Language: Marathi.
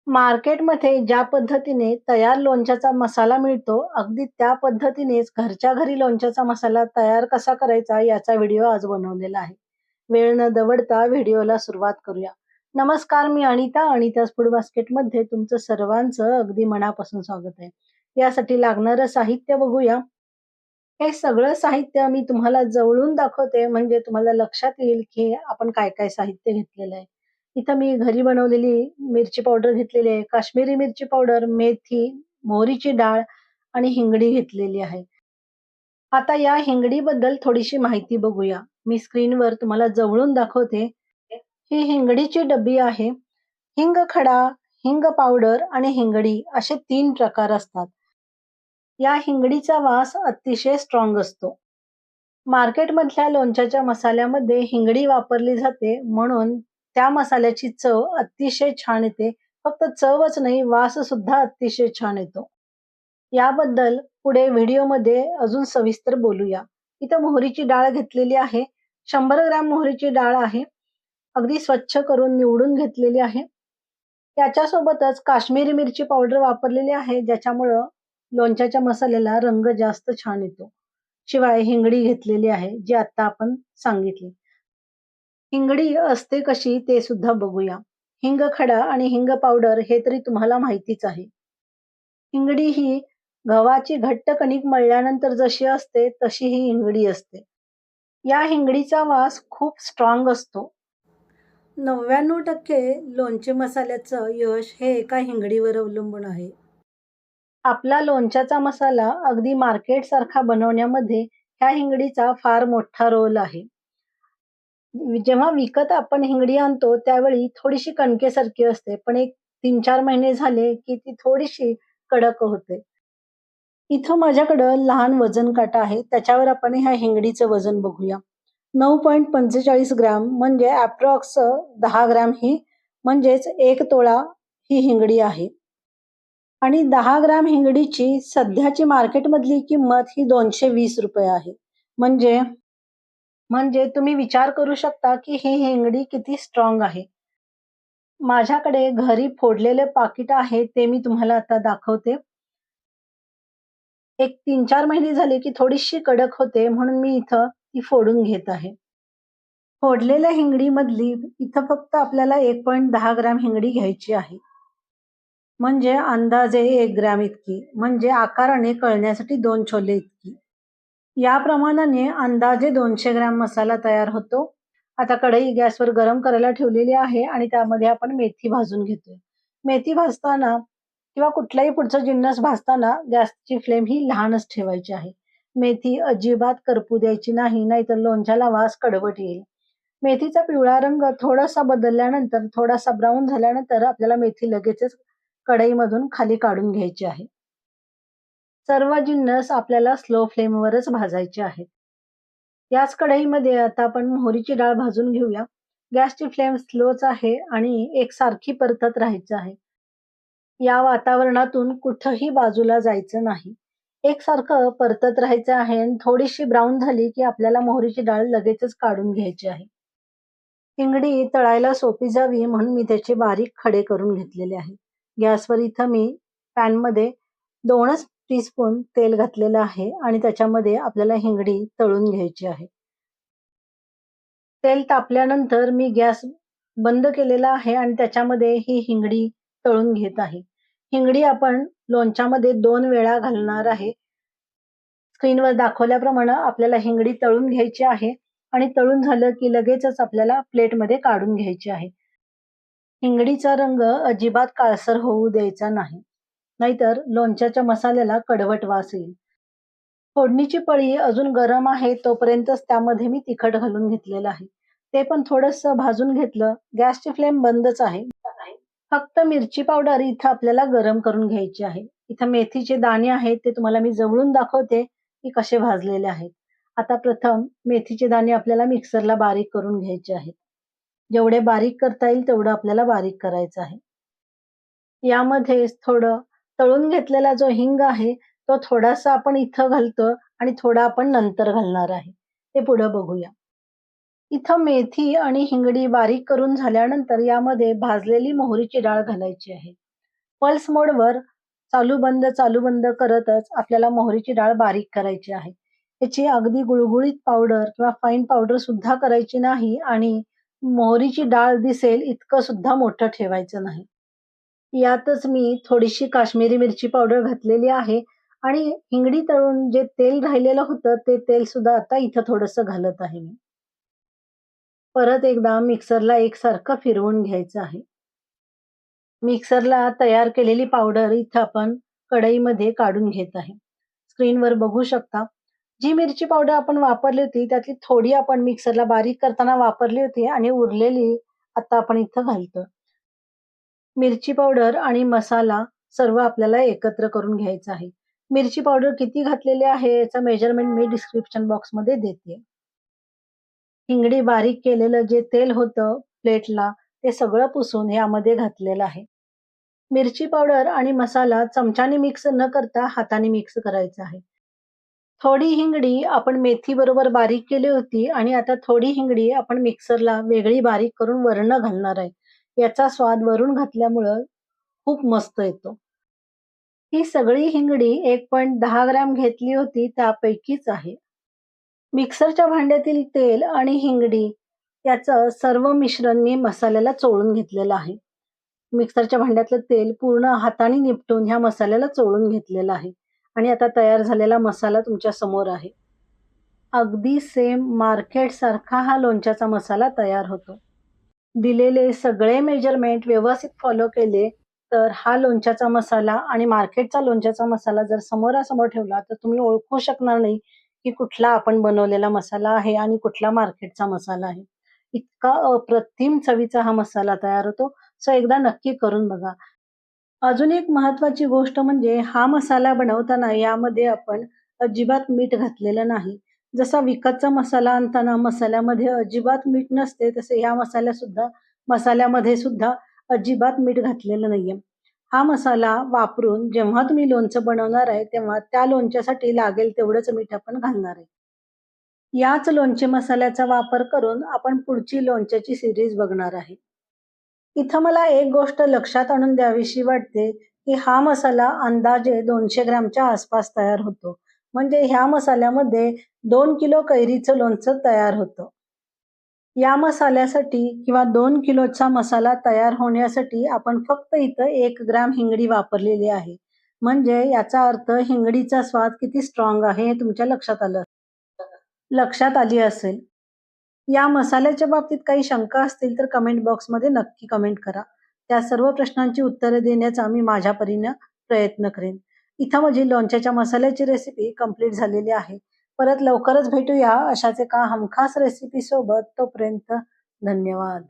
मार्केटमध्ये ज्या पद्धतीने तयार लोणच्याचा मसाला मिळतो, अगदी त्या पद्धतीनेच घरच्या घरी लोणच्याचा मसाला तयार कसा करायचा याचा व्हिडिओ आज बनवलेला आहे. वेळ न दवडता व्हिडिओला सुरुवात करूया. नमस्कार, मी अनिता. अनिताज फूड बास्केटमध्ये तुमचं सर्वांचं अगदी मनापासून स्वागत आहे. यासाठी लागणारं साहित्य बघूया. हे सगळं साहित्य मी तुम्हाला जवळून दाखवते म्हणजे तुम्हाला लक्षात येईल, की आपण काय-काय साहित्य घेतलेलं आहे. इथं मी घरी बनवलेली मिरची पावडर घेतलेली आहे, काश्मीरी मिरची पावडर, मेथी, मोहरीची डाळ आणि हिंगडी घेतलेली आहे. आता या हिंगडीबद्दल थोडीशी माहिती बघूया. मी स्क्रीनवर तुम्हाला जवळून दाखवते. ही हिंगडीची डब्बी आहे. हिंग खडा, हिंग पावडर आणि हिंगडी असे 3 प्रकार असतात. या हिंगडीचा वास अतिशय स्ट्रॉंग असतो. मार्केटमधल्या लोणच्याच्या मसाल्यामध्ये हिंगडी वापरली जाते म्हणून त्या मसाल्याची चव अतिशय छान येते. फक्त चवच नाही, वास सुद्धा अतिशय छान येतो. याबद्दल पुढे व्हिडिओमध्ये अजून सविस्तर बोलूया. इथं मोहरीची डाळ घेतलेली आहे. 100 ग्रॅम मोहरीची डाळ आहे. अगदी स्वच्छ करून निवडून घेतलेली आहे. त्याच्यासोबतच काश्मीरी मिरची पावडर वापरलेली आहे, ज्याच्यामुळं लोणच्याच्या मसाल्याला रंग जास्त छान येतो. शिवाय हिंगडी घेतलेली आहे, जी आता आपण सांगितली. हिंगडी असते कशी ते सुद्धा बघूया. हिंग खडा आणि हिंग पावडर हे तरी तुम्हाला माहितीच आहे. हिंगडी ही गव्हाची घट्ट कणिक मळल्यानंतर जशी असते, तशी ही हिंगडी असते. या हिंगडीचा वास खूप स्ट्रॉंग असतो. 99% लोणचे मसाल्याचं यश हे एका हिंगडीवर अवलंबून आहे. आपला लोणच्याचा मसाला अगदी मार्केटसारखा बनवण्यामध्ये ह्या हिंगडीचा फार मोठा रोल आहे. जेव्हा विकत आपण हिंगडी आणतो त्यावेळी थोडीशी कणकेसारखी असते, पण एक 3-4 महिने झाले की ती थोडीशी कडक होते. इथं माझ्याकडं लहान वजन काटा आहे. त्याच्यावर आपण ह्या हिंगडीचं वजन बघूया. 9.45 ग्रॅम म्हणजे अप्रॉक्स 10 ग्रॅम ही म्हणजेच 1 तोळा ही हिंगडी आहे. आणि 10 ग्रॅम हिंगडीची सध्याची मार्केटमधली किंमत ही ₹220 आहे. म्हणजे म्हणजे तुम्ही विचार करू शकता, की ही हिंगडी किती स्ट्रॉंग आहे. माझ्याकडे घरी फोडलेले पाकीट आहे, ते मी तुम्हाला आता दाखवते. एक 3-4 महिने झाले, की थोडीशी कडक होते, म्हणून मी इथं ती फोडून घेत आहे. फोडलेल्या हिंगडीमधली इथं फक्त आपल्याला 1.10 ग्रॅम हिंगडी घ्यायची आहे. म्हणजे अंदाजे 1 ग्रॅम इतकी. म्हणजे आकाराने कळण्यासाठी 2 छोले इतकी. या प्रमाणाने अंदाजे 200 ग्रॅम मसाला तयार होतो. आता कढई गॅसवर गरम करायला ठेवलेली आहे आणि त्यामध्ये आपण मेथी भाजून घेतोय. मेथी भाजताना किंवा कुठलाही पुढचा जिन्नस भाजताना गॅसची फ्लेम ही लहानच ठेवायची आहे. मेथी अजिबात करपू द्यायची नाही, नाहीतर लोणच्याला वास कडवट येईल. मेथीचा पिवळा रंग थोडासा बदलल्यानंतर, थोडासा ब्राऊन झाल्यानंतर आपल्याला मेथी लगेचच कढईमधून खाली काढून घ्यायची आहे. सर्व जिन्नस आपल्याला स्लो फ्लेमवरच भाजायचे आहेत. याच कढईमध्ये आता आपण मोहरीची डाळ भाजून घेऊया. गॅसची फ्लेम स्लोच आहे आणि एकसारखी परतत राहायचं आहे. या वातावरणातून कुठंही बाजूला जायचं नाही. एकसारखं परतत राहायचं आहे आणि थोडीशी ब्राऊन झाली की आपल्याला मोहरीची डाळ लगेचच काढून घ्यायची आहे. हिंगडी तळायला सोपी जावी म्हणून मी त्याचे बारीक खडे करून घेतलेले आहे. गॅसवर इथं मी पॅनमध्ये 2च टीस्पून तेल घातलेलं आहे आणि त्याच्यामध्ये आपल्याला हिंगडी तळून घ्यायची आहे. तेल तापल्यानंतर मी गॅस बंद केलेला आहे आणि त्याच्यामध्ये ही हिंगडी तळून घेत आहे. हिंगडी आपण लोणच्यामध्ये 2 वेळा घालणार आहे. स्क्रीनवर दाखवल्याप्रमाणे आपल्याला हिंगडी तळून घ्यायची आहे आणि तळून झालं की लगेचच आपल्याला प्लेटमध्ये काढून घ्यायची आहे. हिंगडीचा रंग अजिबात काळसर होऊ द्यायचा नाही. नाहीतर लोणच्याच्या मसाल्याला कडवट वास येईल. फोडणीची पळी अजून गरम आहे तोपर्यंतच त्यामध्ये मी तिखट घालून घेतलेलं आहे. ते पण थोडंसं भाजून घेतलं. गॅसची फ्लेम बंदच आहे. फक्त मिरची पावडर इथं आपल्याला गरम करून घ्यायची आहे. इथं मेथीचे दाणे आहेत ते तुम्हाला मी जवळून दाखवते की कसे भाजलेले आहेत. आता प्रथम मेथीचे दाणे आपल्याला मिक्सरला बारीक करून घ्यायचे आहेत. जेवढे बारीक करता येईल तेवढं आपल्याला बारीक करायचं आहे. यामध्ये थोडं तळून घेतलेला जो हिंग आहे, तो थोडासा आपण इथं घालतो आणि थोडा आपण नंतर घालणार आहे. ते पुढं बघूया. इथं मेथी आणि हिंगडी बारीक करून झाल्यानंतर यामध्ये भाजलेली मोहरीची डाळ घालायची आहे. पल्स मोडवर चालू बंद करतच आपल्याला मोहरीची डाळ बारीक करायची आहे. याची अगदी गुळगुळीत पावडर किंवा फाईन पावडर सुद्धा करायची नाही आणि मोहरीची डाळ दिसेल इतकं सुद्धा मोठं ठेवायचं नाही. यातच मी थोडीशी काश्मीरी मिरची पावडर घातलेली आहे आणि हिंगडी तळून जे तेल राहिलेलं होतं ते तेल सुद्धा आता इथं थोडंसं घालत आहे मी. परत एकदा मिक्सरला एकसारखं फिरवून घ्यायचं आहे. मिक्सरला तयार केलेली पावडर इथं आपण कढईमध्ये काढून घेत आहे. स्क्रीनवर बघू शकता. जी मिरची पावडर आपण वापरली होती त्यातली थोडी आपण मिक्सरला बारीक करताना वापरली होती आणि उरलेली आता आपण इथं घालतोय. मिरची पावडर आणि मसाला सर्व आपल्याला एकत्र करून घ्यायचं आहे. मिरची पावडर किती घातलेली आहे याचं मेजरमेंट मी डिस्क्रिप्शन बॉक्समध्ये देते. हिंगडी बारीक केलेलं जे तेल होतं प्लेटला ते सगळं पुसून यामध्ये घातलेलं आहे. मिरची पावडर आणि मसाला चमच्याने मिक्स न करता हाताने मिक्स करायचा आहे. थोडी हिंगडी आपण मेथी बरोबर बारीक केली होती आणि आता थोडी हिंगडी आपण मिक्सरला वेगळी बारीक करून वरनं घालणार आहे. याचा स्वाद वरून घातल्यामुळं खूप मस्त येतो. ही सगळी हिंगडी 1.10 ग्रॅम घेतली होती त्यापैकीच आहे. मिक्सरच्या भांड्यातील तेल आणि हिंगडी याचं सर्व मिश्रण मी मसाल्याला चोळून घेतलेलं आहे. मिक्सरच्या भांड्यातलं तेल पूर्ण हाताने निपटून ह्या मसाल्याला चोळून घेतलेलं आहे आणि आता तयार झालेला मसाला तुमच्या समोर आहे. अगदी सेम मार्केटसारखा हा लोणच्याचा मसाला तयार होतो. दिलेले सगळे मेजरमेंट व्यवस्थित फॉलो केले, तर हा लोणच्याचा मसाला आणि मार्केटचा लोणच्याचा मसाला जर समोरासमोर ठेवला, तर तुम्ही ओळखू शकणार नाही, की कुठला आपण बनवलेला मसाला आहे आणि कुठला मार्केटचा मसाला आहे. इतका अप्रतिम चवीचा हा मसाला तयार होतो. सो एकदा नक्की करून बघा. अजून एक महत्त्वाची गोष्ट म्हणजे हा मसाला बनवताना यामध्ये आपण अजिबात मीठ घातलेलं नाही. जसा विकतचा मसाला आणताना मसाल्यामध्ये अजिबात मीठ नसते, तसे ह्या मसाल्यामध्ये सुद्धा अजिबात मीठ घातलेलं नाहीये. हा मसाला वापरून जेव्हा तुम्ही लोणचं बनवणार आहे, तेव्हा त्या लोणच्यासाठी लागेल तेवढंच मीठ आपण घालणार आहे. याच लोणचे मसाल्याचा वापर करून आपण पुढची लोणच्याची सीरीज बघणार आहे. इथं मला एक गोष्ट लक्षात आणून द्यावीशी वाटते, की हा मसाला अंदाजे 200 ग्रॅमच्या आसपास तयार होतो. म्हणजे ह्या मसाल्यामध्ये 2 किलो कैरीचं लोणचं तयार होतं. या मसाल्यासाठी किंवा 2 किलोचा मसाला तयार होण्यासाठी आपण फक्त इथं 1 ग्रॅम हिंगडी वापरलेली आहे. म्हणजे याचा अर्थ हिंगडीचा स्वाद किती स्ट्राँग आहे हे तुमच्या लक्षात आली असेल. या मसाल्याच्या बाबतीत काही शंका असतील तर कमेंट बॉक्समध्ये नक्की कमेंट करा. त्या सर्व प्रश्नांची उत्तरे देण्याचा मी माझ्या परीने प्रयत्न करेन. इथं माझी लोणच्याच्या मसाल्याची रेसिपी कंप्लीट झालेली आहे. परत लवकरच भेटूया अशाच एका हमखास रेसिपीसोबत. तोपर्यंत धन्यवाद.